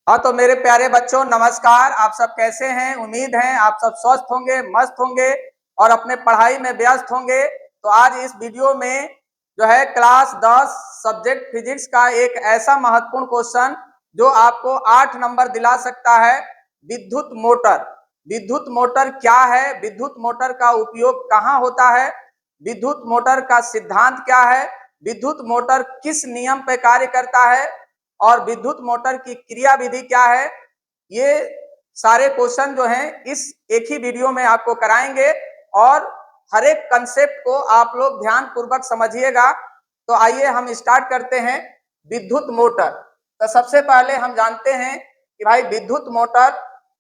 हाँ तो मेरे प्यारे बच्चों नमस्कार। आप सब कैसे हैं? उम्मीद है आप सब स्वस्थ होंगे, मस्त होंगे और अपने पढ़ाई में व्यस्त होंगे। तो आज इस वीडियो में जो है क्लास 10 सब्जेक्ट फिजिक्स का एक ऐसा महत्वपूर्ण क्वेश्चन जो आपको 8 नंबर दिला सकता है। विद्युत मोटर। विद्युत मोटर क्या है? विद्युत मोटर का उपयोग कहाँ होता है? विद्युत मोटर का सिद्धांत क्या है? विद्युत मोटर किस नियम पर कार्य करता है और विद्युत मोटर की क्रिया विधि क्या है? ये सारे क्वेश्चन जो हैं इस एक ही वीडियो में आपको कराएंगे और हर एक कंसेप्ट को आप लोग ध्यान पूर्वक समझिएगा। तो आइए हम स्टार्ट करते हैं। विद्युत मोटर। तो सबसे पहले हम जानते हैं कि भाई विद्युत मोटर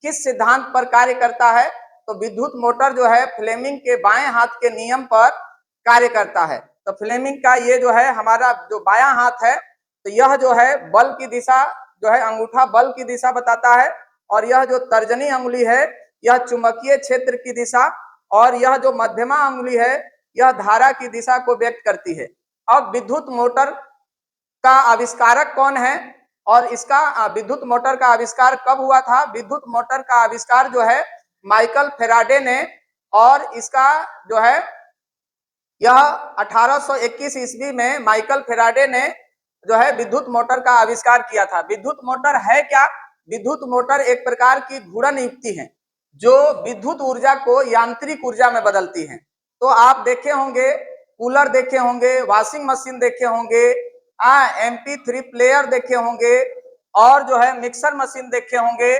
किस सिद्धांत पर कार्य करता है। तो विद्युत मोटर जो है फ्लेमिंग के बाएं हाथ के नियम पर कार्य करता है। तो फ्लेमिंग का ये जो है हमारा जो बायां हाथ है, तो यह जो है बल की दिशा जो है अंगूठा बल की दिशा बताता है और यह जो तर्जनी अंगुली है यह चुंबकीय क्षेत्र की दिशा और यह जो मध्यमा अंगुली है यह धारा की दिशा को व्यक्त करती है। अब विद्युत मोटर का आविष्कारक कौन है और इसका विद्युत मोटर का आविष्कार कब हुआ था? विद्युत मोटर का आविष्कार जो है माइकल फेराडे ने और इसका जो है यह 1821 ईस्वी में माइकल फेराडे ने जो है विद्युत मोटर का आविष्कार किया था। विद्युत मोटर है क्या? विद्युत मोटर एक प्रकार की घूर्णन युक्ति है जो विद्युत ऊर्जा को यांत्रिक ऊर्जा में बदलती है। तो आप देखे होंगे, कूलर देखे होंगे, वॉशिंग मशीन देखे होंगे, MP3 प्लेयर देखे होंगे और जो है मिक्सर मशीन देखे होंगे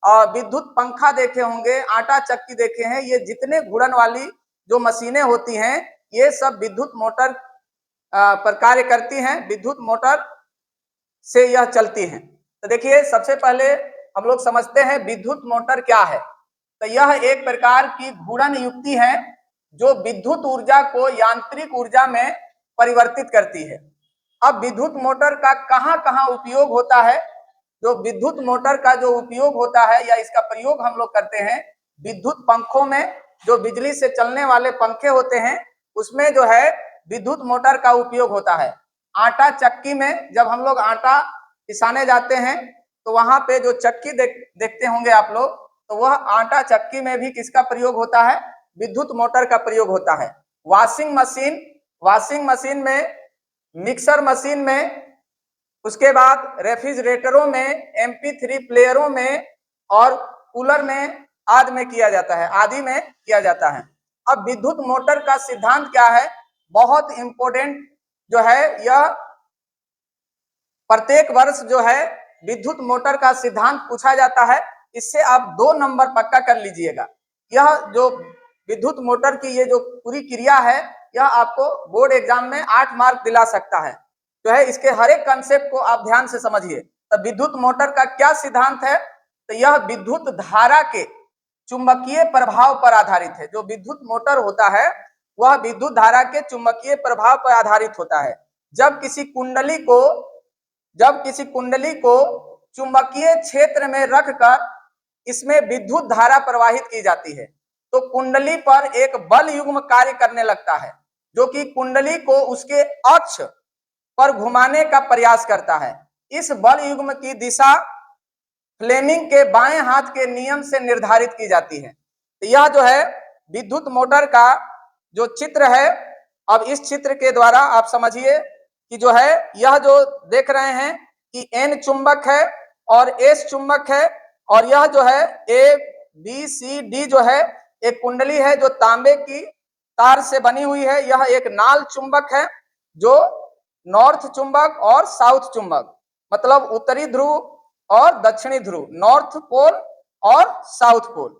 और विद्युत पंखा देखे होंगे, आटा चक्की देखे हैं। ये जितने घूर्णन वाली जो मशीनें होती हैं ये सब विद्युत मोटर पर कार्य करती हैं, विद्युत मोटर से यह चलती हैं। तो देखिए सबसे पहले हम लोग समझते हैं विद्युत मोटर क्या है। तो यह एक प्रकार की घूर्णन युक्ति है जो विद्युत ऊर्जा को यांत्रिक ऊर्जा में परिवर्तित करती है। अब विद्युत मोटर का कहाँ कहाँ उपयोग होता है? जो विद्युत मोटर का जो उपयोग होता है या इसका प्रयोग हम लोग करते हैं विद्युत पंखों में, जो बिजली से चलने वाले पंखे होते हैं उसमें जो है विद्युत मोटर का उपयोग होता है। आटा चक्की में जब हम लोग आटा पिसाने जाते हैं तो वहां पे जो चक्की देखते होंगे आप लोग, तो वह आटा चक्की में भी किसका प्रयोग होता है? विद्युत मोटर का प्रयोग होता है। वॉशिंग मशीन में, मिक्सर मशीन में, उसके बाद रेफ्रिजरेटरों में, MP3 प्लेयरों में और कूलर में आदि में किया जाता है। अब विद्युत मोटर का सिद्धांत क्या है? बहुत इंपॉर्टेंट जो है यह प्रत्येक वर्ष जो है विद्युत मोटर का सिद्धांत पूछा जाता है। इससे आप 2 नंबर पक्का कर लीजिएगा। यह जो विद्युत मोटर की ये जो पूरी क्रिया है यह आपको बोर्ड एग्जाम में 8 मार्क दिला सकता है। जो है इसके हर एक कंसेप्ट को आप ध्यान से समझिए। तो विद्युत मोटर का क्या सिद्धांत है? तो यह विद्युत धारा के चुंबकीय प्रभाव पर आधारित है। जो विद्युत मोटर होता है वह विद्युत धारा के चुंबकीय प्रभाव पर आधारित होता है। जब किसी कुंडली को चुंबकीय क्षेत्र में रखकर इसमें विद्युत धारा प्रवाहित की जाती है तो कुंडली पर एक बल युग्म कार्य करने लगता है जो कि कुंडली को उसके अक्ष पर घुमाने का प्रयास करता है। इस बल युग्म की दिशा फ्लेमिंग के बाएं हाथ के नियम से निर्धारित की जाती है। तो यह जो है विद्युत मोटर का जो चित्र है, अब इस चित्र के द्वारा आप समझिए कि जो है यह जो देख रहे हैं कि N चुंबक है और S चुंबक है और यह जो है ABCD जो है एक कुंडली है जो तांबे की तार से बनी हुई है। यह एक नाल चुंबक है जो नॉर्थ चुंबक और साउथ चुंबक, मतलब उत्तरी ध्रुव और दक्षिणी ध्रुव, नॉर्थ पोल और साउथ पोल।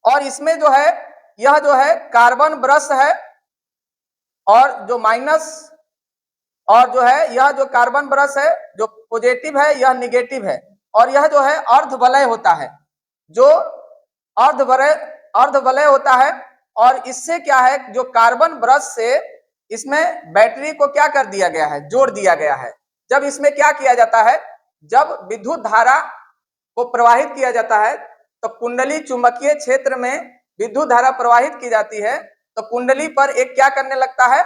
और इसमें जो है यह जो है कार्बन ब्रश है और जो माइनस, और जो है यह जो कार्बन ब्रश है जो पॉजिटिव है यह निगेटिव है। और यह जो है अर्धवलय होता है, जो अर्धवलय होता है। और इससे क्या है, जो कार्बन ब्रश से इसमें बैटरी को क्या कर दिया गया है? जोड़ दिया गया है। जब इसमें क्या किया जाता है, जब विद्युत धारा को प्रवाहित किया जाता है तो कुंडली चुंबकीय क्षेत्र में विद्युत धारा प्रवाहित की जाती है तो कुंडली पर एक क्या करने लगता है?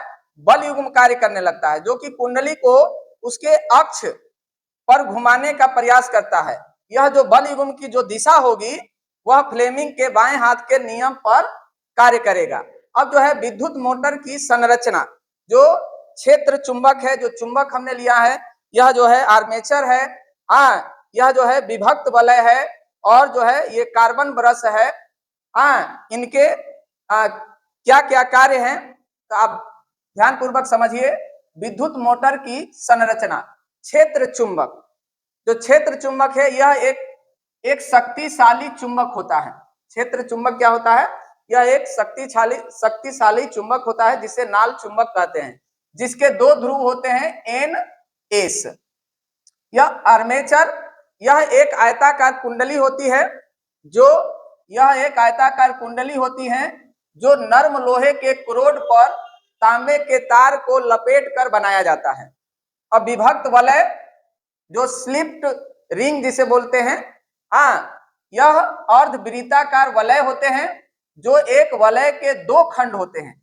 बल युग्म कार्य करने लगता है जो कि कुंडली को उसके अक्ष पर घुमाने का प्रयास करता है। यह जो बल युग्म की जो दिशा होगी वह फ्लेमिंग के बाएं हाथ के नियम पर कार्य करेगा। अब जो है विद्युत मोटर की संरचना, जो क्षेत्र चुंबक है, जो चुंबक हमने लिया है, यह जो है आर्मेचर है, यह जो है विभक्त वलय है, और जो है ये कार्बन ब्रश है। इनके क्या क्या कार्य हैं, तो आप ध्यान पूर्वक समझिए। विद्युत मोटर की संरचना, क्षेत्र चुंबक, जो क्षेत्र चुंबक है यह एक शक्तिशाली चुंबक होता है। क्षेत्र चुंबक क्या होता है? यह एक शक्तिशाली चुंबक होता है जिसे नाल चुंबक कहते हैं, जिसके दो ध्रुव होते हैं एन एस। यह आर्मेचर, यह एक आयताकार कुंडली होती है, जो नर्म लोहे के क्रोड पर तांबे के तार को लपेट कर बनाया जाता है। अब विभक्त वलय, जो स्लिप्ड रिंग जिसे बोलते हैं, यह अर्धवृत्ताकार वलय होते हैं, जो एक वलय के दो खंड होते हैं।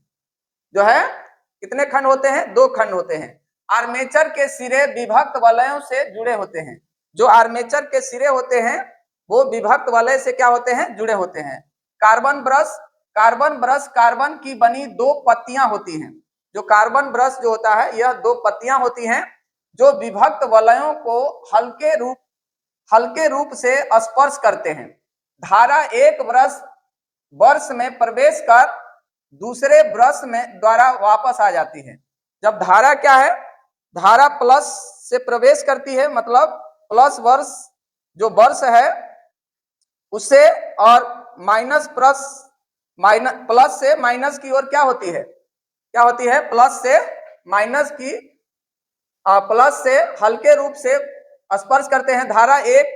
जो है कितने खंड होते हैं? दो खंड होते हैं। आर्मेचर के सिरे विभक्त वलयों से जुड़े होते हैं। जो आर्मेचर के सिरे होते हैं वो विभक्त वलय से क्या होते हैं? जुड़े होते हैं। कार्बन ब्रश कार्बन की बनी दो पत्तियां होती हैं। जो कार्बन ब्रश जो होता है यह दो पत्तियां होती हैं जो विभक्त वलयों को हल्के रूप से स्पर्श करते हैं। धारा एक ब्रश में प्रवेश कर दूसरे ब्रश में द्वारा वापस आ जाती है। जब धारा क्या है? धारा प्लस से प्रवेश करती है, मतलब प्लस वर्ष जो वर्ष है उससे, और प्लस से माइनस की ओर क्या होती है? प्लस से माइनस की, प्लस से हल्के रूप से स्पर्श करते हैं। धारा एक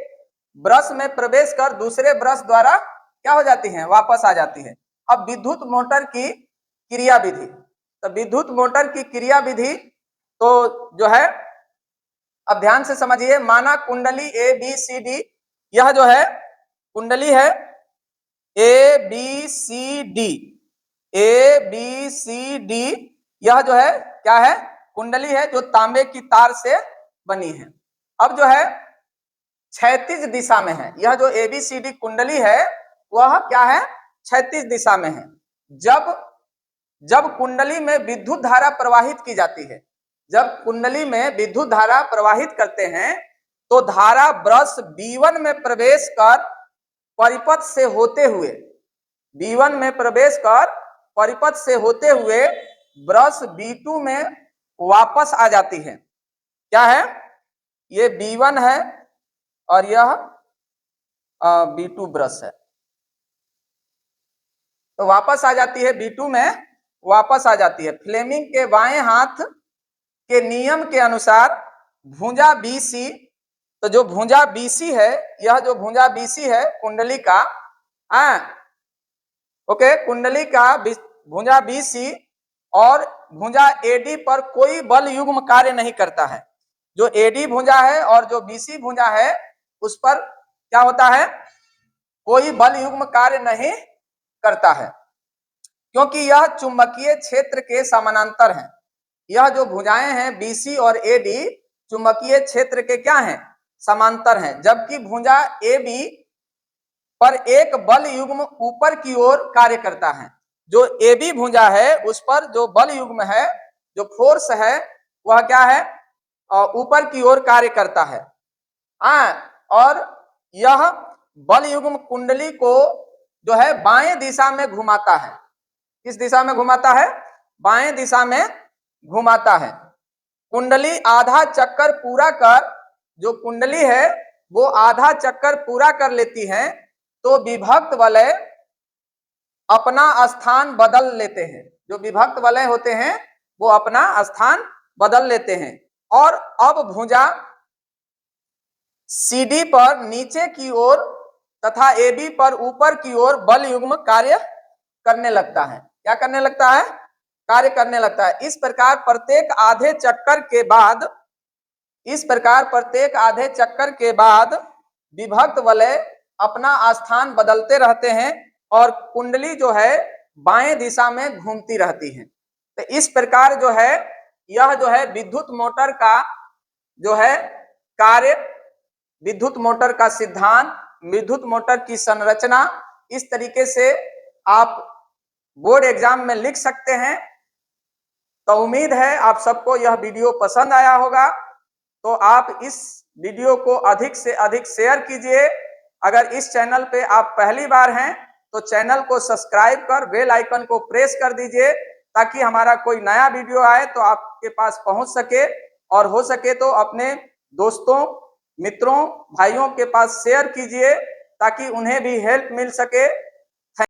ब्रश में प्रवेश कर दूसरे ब्रश द्वारा क्या हो जाती है? वापस आ जाती है। अब विद्युत मोटर की क्रियाविधि, तो विद्युत मोटर की क्रियाविधि तो जो है, अब ध्यान से समझिए। माना कुंडली ए बी सी डी, यह जो है कुंडली है ए बी सी डी, यह जो है क्या है? कुंडली है जो तांबे की तार से बनी है। अब जो है क्षैतिज दिशा में है। यह जो एबीसीडी कुंडली है वह क्या है? क्षैतिज दिशा में है। जब कुंडली में विद्युत धारा प्रवाहित की जाती है, जब कुंडली में विद्युत धारा प्रवाहित करते हैं तो धारा ब्रश B1 में प्रवेश कर परिपथ से होते हुए, B1 में प्रवेश कर परिपथ से होते हुए ब्रश B2 में वापस आ जाती है। क्या है? ये B1 है और यह B2 ब्रश है, तो वापस आ जाती है, B2 में वापस आ जाती है। फ्लेमिंग के बाएं हाथ के नियम के अनुसार भुजा BC, तो जो भुजा BC है, यह जो भुजा BC है कुंडली का, कुंडली का भुजा BC और भुजा AD पर कोई बल युग्म कार्य नहीं करता है। जो AD भुजा है और जो BC भुजा है उस पर क्या होता है? कोई बल युग्म कार्य नहीं करता है, क्योंकि यह चुंबकीय क्षेत्र के समानांतर है। यह जो भुजाएं हैं BC और AD चुंबकीय क्षेत्र के क्या हैं? समांतर हैं। जबकि भुजा AB पर एक बल युग्म ऊपर की ओर कार्य करता है। जो AB भुजा है उस पर जो बल युग्म है, जो फोर्स है, वह क्या है? ऊपर की ओर कार्य करता है। और यह बल युग्म कुंडली को जो है बाएं दिशा में घुमाता है। किस दिशा में घुमाता है? बाएं दिशा में घुमाता है। कुंडली आधा चक्कर पूरा कर, जो कुंडली है वो आधा चक्कर पूरा कर लेती है तो विभक्त वलय अपना स्थान बदल लेते हैं। जो विभक्त वलय होते हैं वो अपना स्थान बदल लेते हैं और अब भुजा CD पर नीचे की ओर तथा AB पर ऊपर की ओर बल युग्म कार्य करने लगता है। क्या करने लगता है? कार्य करने लगता है। इस प्रकार प्रत्येक आधे चक्कर के बाद विभक्त वलय अपना स्थान बदलते रहते हैं और कुंडली जो है बाएं दिशा में घूमती रहती है। तो इस प्रकार जो है यह जो है विद्युत मोटर का जो है कार्य विद्युत मोटर का सिद्धांत, विद्युत मोटर की संरचना, इस तरीके से आप बोर्ड एग्जाम में लिख सकते हैं। तो उम्मीद है आप सबको यह वीडियो पसंद आया होगा। तो आप इस वीडियो को अधिक से अधिक शेयर कीजिए। अगर इस चैनल पे आप पहली बार हैं तो चैनल को सब्सक्राइब कर बेल आइकन को प्रेस कर दीजिए, ताकि हमारा कोई नया वीडियो आए तो आपके पास पहुंच सके, और हो सके तो अपने दोस्तों, मित्रों, भाइयों के पास शेयर कीजिए ताकि उन्हें भी हेल्प मिल सके।